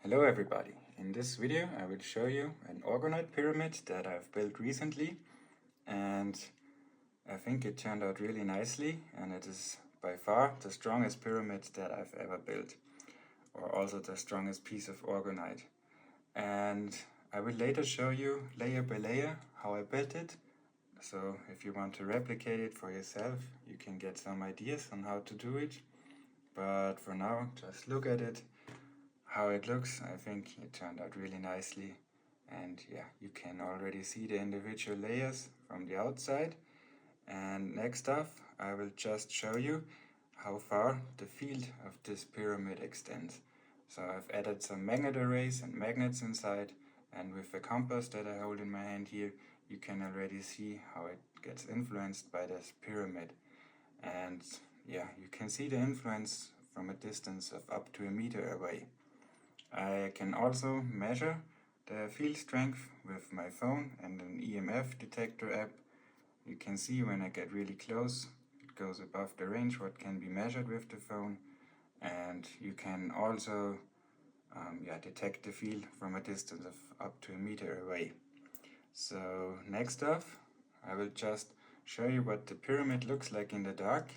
Hello everybody, in this video I will show you an Orgonite pyramid that I've built recently, and I think it turned out really nicely, and it is by far the strongest pyramid that I've ever built, or also the strongest piece of Orgonite. And I will later show you layer by layer how I built it, so if you want to replicate it for yourself you can get some ideas on how to do it, but for now just look at it. How it looks, I think it turned out really nicely, and yeah, you can already see the individual layers from the outside. And next off I will just show you how far the field of this pyramid extends. So I've added some magnet arrays and magnets inside, and with the compass that I hold in my hand here you can already see how it gets influenced by this pyramid. And yeah, you can see the influence from a distance of up to a meter away. I can also measure the field strength with my phone and an EMF detector app. You can see when I get really close, it goes above the range what can be measured with the phone, and you can also detect the field from a distance of up to a meter away. So next off, I will just show you what the pyramid looks like in the dark.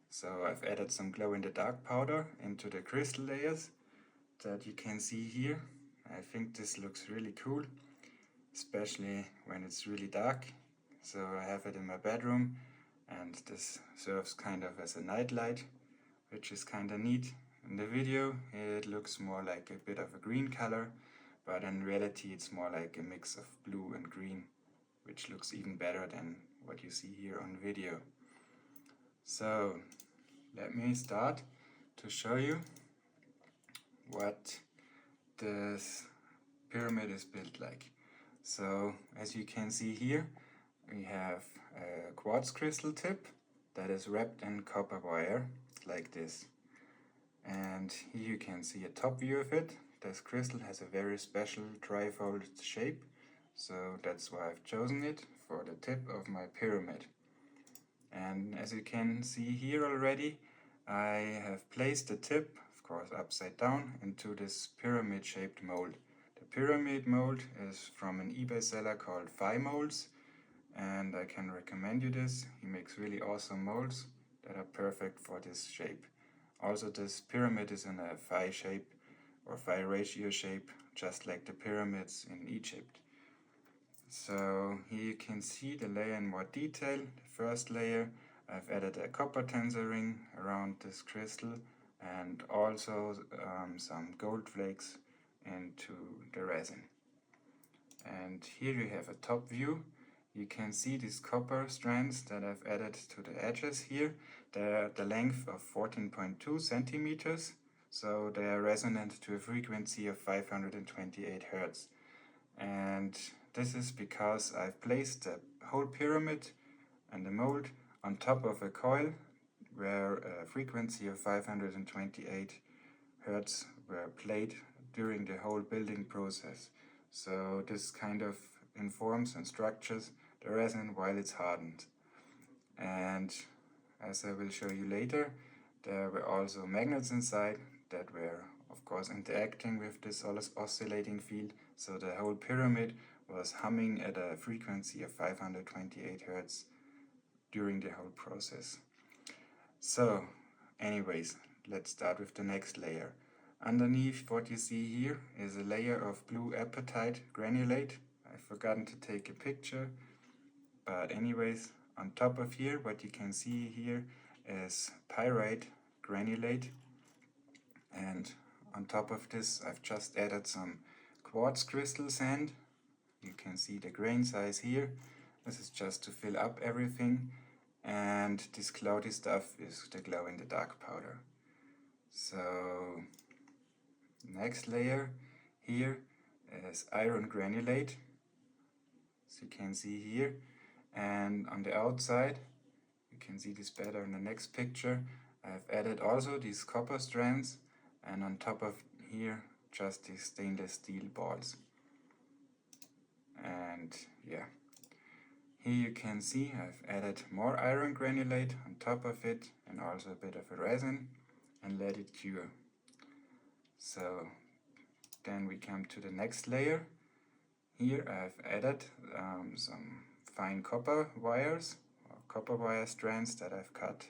So I've added some glow-in-the-dark powder into the crystal layers that you can see here. I think this looks really cool, especially when it's really dark. So I have it in my bedroom, and this serves kind of as a night light, which is kind of neat. In the video it looks more like a bit of a green color, but in reality it's more like a mix of blue and green, which looks even better than what you see here on video. So let me start to show you what this pyramid is built like. So as you can see here, we have a quartz crystal tip that is wrapped in copper wire like this, and here you can see a top view of it. This crystal has a very special trifold shape, so that's why I've chosen it for the tip of my pyramid. And as you can see here already, I have placed the tip, of course upside down, into this pyramid shaped mold. The pyramid mold is from an eBay seller called PHI molds, and I can recommend you this. He makes really awesome molds that are perfect for this shape. Also, this pyramid is in a phi shape or phi ratio shape, just like the pyramids in Egypt. So here you can see the layer in more detail. The first layer, I've added a copper tensor ring around this crystal, and also some gold flakes into the resin. And here you have a top view. You can see these copper strands that I've added to the edges here. They're the length of 14.2 centimeters, so they are resonant to a frequency of 528 Hertz. And this is because I've placed the whole pyramid and the mold on top of a coil where a frequency of 528 Hertz were played during the whole building process. So this kind of informs and structures the resin while it's hardened. And as I will show you later, there were also magnets inside that were of course interacting with this oscillating field, so the whole pyramid was humming at a frequency of 528 Hertz during the whole process. So anyways, let's start with the next layer. Underneath what you see here is a layer of blue apatite granulate. I've forgotten to take a picture, but anyways, on top of here what you can see here is pyrite granulate, and on top of this I've just added some quartz crystal sand. You can see the grain size here. This is just to fill up everything, and this cloudy stuff is the glow-in-the-dark powder. So next layer here is iron granulate, as you can see here, and on the outside, you can see this better in the next picture, I've added also these copper strands, and on top of here just these stainless steel balls. And yeah, here you can see I've added more iron granulate on top of it, and also a bit of a resin, and let it cure. So Then we come to the next layer. Here I've added some fine copper wires, or copper wire strands that I've cut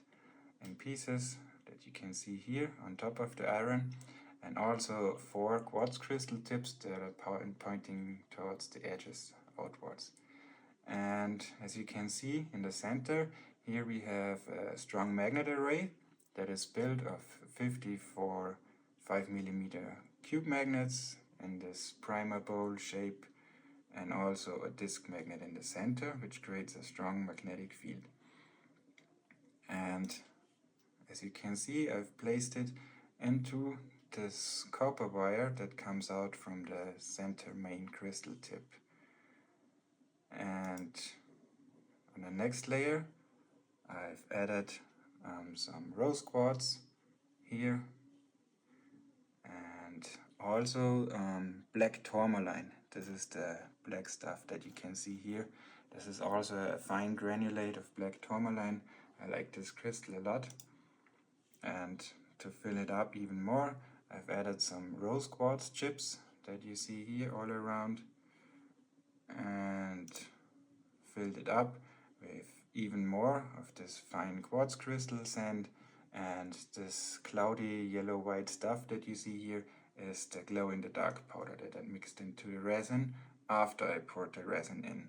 in pieces that you can see here on top of the iron, and also 4 quartz crystal tips that are pointing towards the edges outwards. And as you can see in the center, here we have a strong magnet array that is built of 54 5mm cube magnets in this primer bowl shape, and also a disc magnet in the center, which creates a strong magnetic field. And as you can see, I've placed it into this copper wire that comes out from the center main crystal tip. And on the next layer, I've added some rose quartz here, and also black tourmaline. This is the black stuff that you can see here. This is also a fine granulate of black tourmaline. I like this crystal a lot. And to fill it up even more, I've added some rose quartz chips that you see here all around, and filled it up with even more of this fine quartz crystal sand. And this cloudy yellow-white stuff that you see here is the glow-in-the-dark powder that I mixed into the resin after I poured the resin in.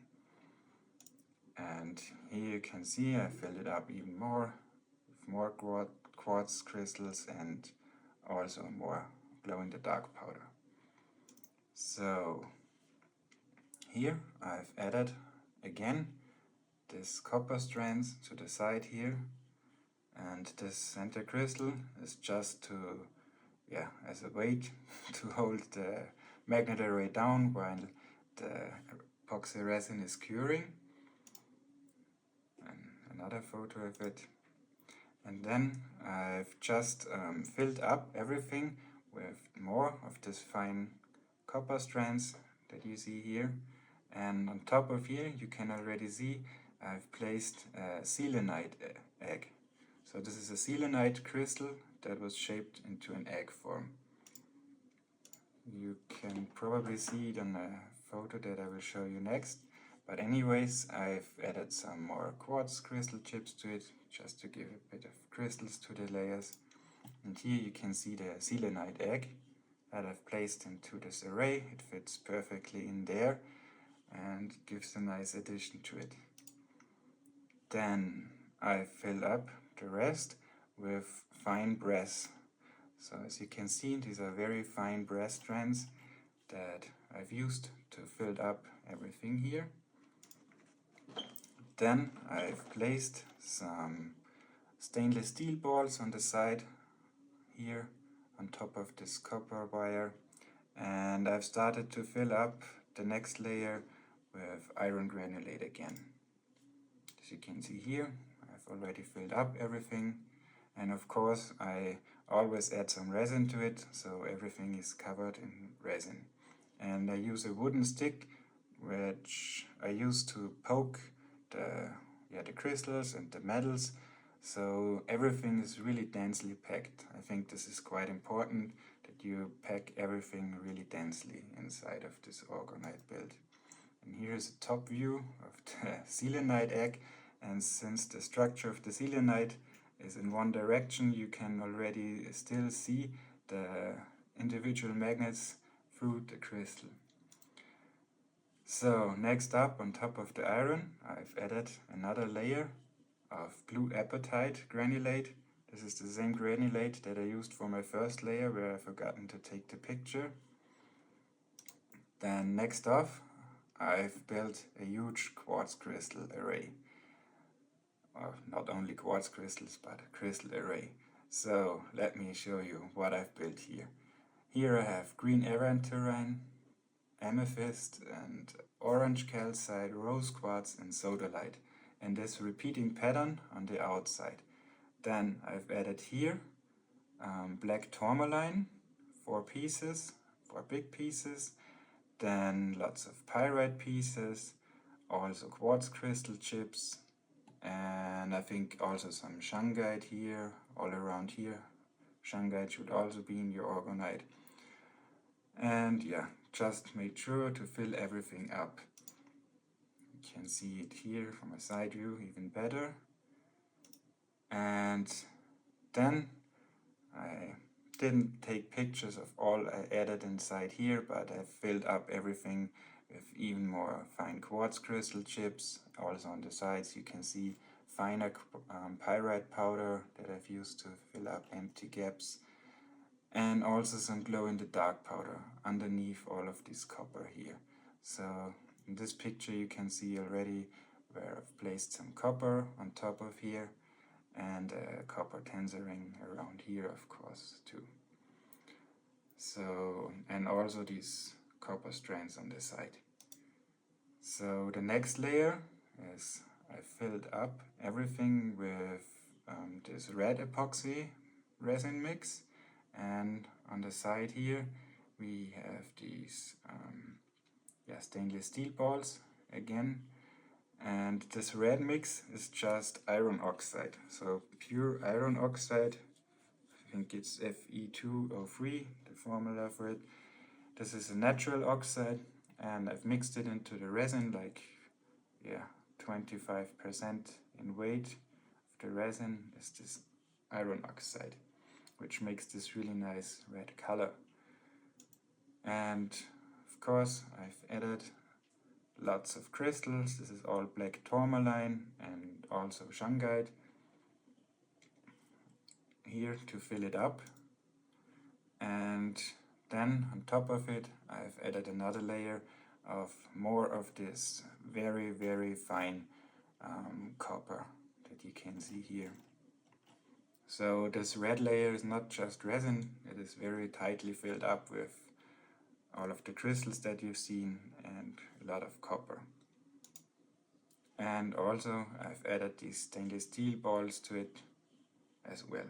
And here you can see I filled it up even more with more quartz crystals and also more glow-in-the-dark powder. So here I've added again this copper strands to the side here, and this center crystal is just to, as a weight to hold the magnet array down while the epoxy resin is curing. And another photo of it. And then I've just filled up everything with more of this fine copper strands that you see here. And on top of here you can already see I've placed a selenite egg. So this is a selenite crystal that was shaped into an egg form. You can probably see it on a photo that I will show you next. But anyways, I've added some more quartz crystal chips to it, just to give a bit of crystals to the layers. And here you can see the selenite egg that I've placed into this array. It fits perfectly in there and gives a nice addition to it. Then I fill up the rest with fine brass. So as you can see, these are very fine brass strands that I've used to fill up everything here. Then I've placed some stainless steel balls on the side here on top of this copper wire, and I've started to fill up the next layer with iron granulate again. As you can see here, I've already filled up everything, and of course I always add some resin to it, so everything is covered in resin. And I use a wooden stick which I use to poke the crystals and the metals, so everything is really densely packed. I think this is quite important, that you pack everything really densely inside of this orgonite build. And here is a top view of the selenite egg, and since the structure of the selenite is in one direction, you can already still see the individual magnets through the crystal. So next up, on top of the iron, I've added another layer of blue apatite granulate. This is the same granulate that I used for my first layer, where I've forgotten to take the picture. Then next off, I've built a huge quartz crystal array. Or not only quartz crystals, but a crystal array. So let me show you what I've built here. Here I have green aventurine, amethyst and orange calcite, rose quartz and sodalite, and this repeating pattern on the outside. Then I've added here black tourmaline, 4 pieces, 4 big pieces, then lots of pyrite pieces, also quartz crystal chips, and I think also some shungite here, all around here. Shungite should also be in your orgonite. And yeah, just made sure to fill everything up. You can see it here from a side view even better. And then I didn't take pictures of all I added inside here, but I filled up everything with even more fine quartz crystal chips. Also on the sides you can see finer pyrite powder that I've used to fill up empty gaps, and also some glow-in-the-dark powder underneath all of this copper here. So in this picture you can see already where I've placed some copper on top of here, and a copper tensor ring around here, of course, too. So, and also these copper strands on the side. So the next layer is I filled up everything with this red epoxy resin mix, and on the side here we have these stainless steel balls again. And this red mix is just iron oxide, so pure iron oxide. I think it's Fe2O3, the formula for it. This is a natural oxide, and I've mixed it into the resin, like 25% in weight of the resin is this iron oxide, which makes this really nice red color. And of course I've added lots of crystals. This is all black tourmaline and also shungite here to fill it up. And then on top of it I've added another layer of more of this very, very fine copper that you can see here. So this red layer is not just resin, it is very tightly filled up with all of the crystals that you've seen and a lot of copper. And also I've added these stainless steel balls to it as well.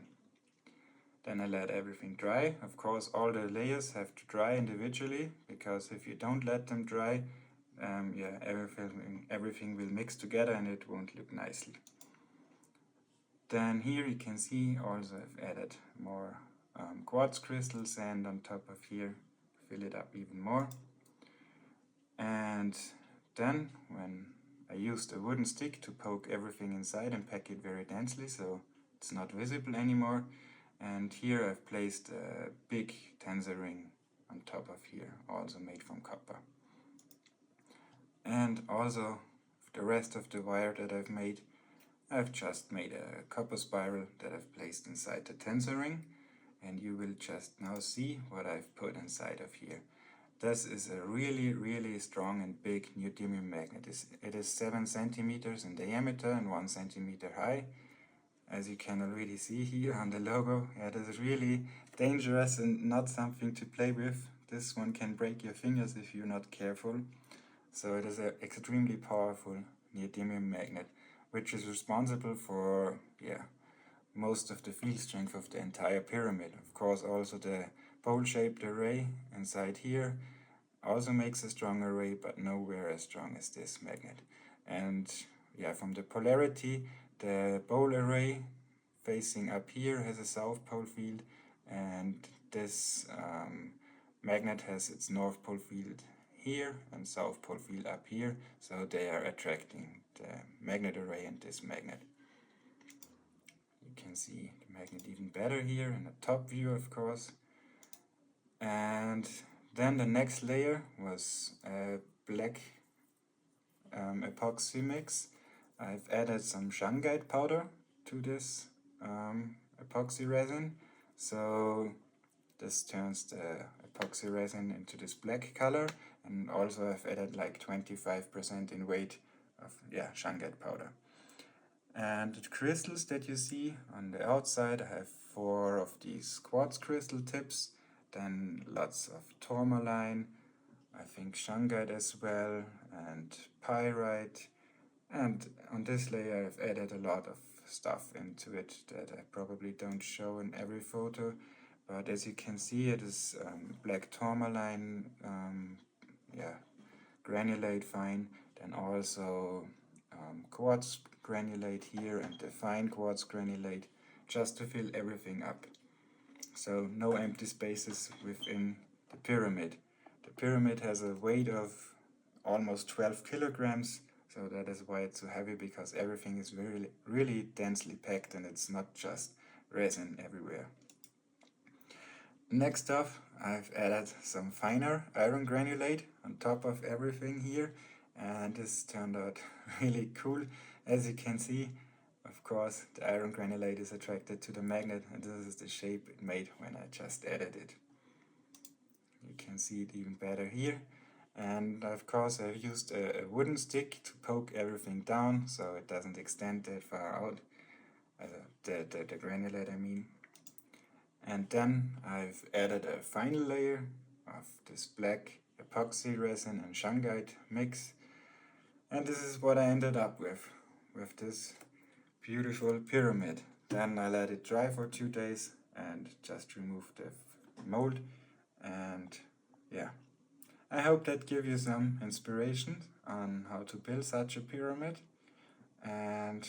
Then I let everything dry. Of course all the layers have to dry individually, because if you don't let them dry, everything will mix together and it won't look nicely. Then here you can see also I've added more quartz crystal sand on top of here, fill it up even more. And then when I used a wooden stick to poke everything inside and pack it very densely so it's not visible anymore, and here I've placed a big tensor ring on top of here, also made from copper. And also the rest of the wire that I've made, I've just made a copper spiral that I've placed inside the tensor ring, and you will just now see what I've put inside of here. This is a really, really strong and big neodymium magnet. It is 7 centimeters in diameter and 1 centimeter high. As you can already see here on the logo, it is really dangerous and not something to play with. This one can break your fingers if you're not careful. So it is an extremely powerful neodymium magnet, which is responsible for most of the field strength of the entire pyramid. Of course also the bowl-shaped array inside here also makes a strong array, but nowhere as strong as this magnet. And from the polarity, the bowl array facing up here has a south pole field, and this magnet has its north pole field here and south pole field up here, so they are attracting the magnet array and this magnet. You can see the magnet even better here in the top view, of course. And then the next layer was a black epoxy mix. I've added some shungite powder to this epoxy resin, so this turns the epoxy resin into this black color, and also I've added like 25% in weight of shungite powder. And the crystals that you see on the outside, I have 4 of these quartz crystal tips, then lots of tourmaline, I think shungite as well, and pyrite. And on this layer I've added a lot of stuff into it that I probably don't show in every photo, but as you can see it is black tourmaline, granulate fine, then also quartz granulate here and the fine quartz granulate, just to fill everything up. So no empty spaces within the pyramid. The pyramid has a weight of almost 12 kilograms, so that is why it's so heavy, because everything is really densely packed and it's not just resin everywhere. Next up, I've added some finer iron granulate on top of everything here, and this turned out really cool. As you can see, of course, the iron granulate is attracted to the magnet, and this is the shape it made when I just added it. You can see it even better here. And of course I've used a wooden stick to poke everything down so it doesn't extend that far out, the granulate I mean. And then I've added a final layer of this black epoxy resin and shungite mix, and this is what I ended up with this beautiful pyramid. Then I let it dry for 2 days and just removed the mold, and yeah. I hope that gives you some inspiration on how to build such a pyramid, and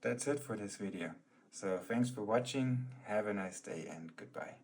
that's it for this video. So thanks for watching, have a nice day and goodbye.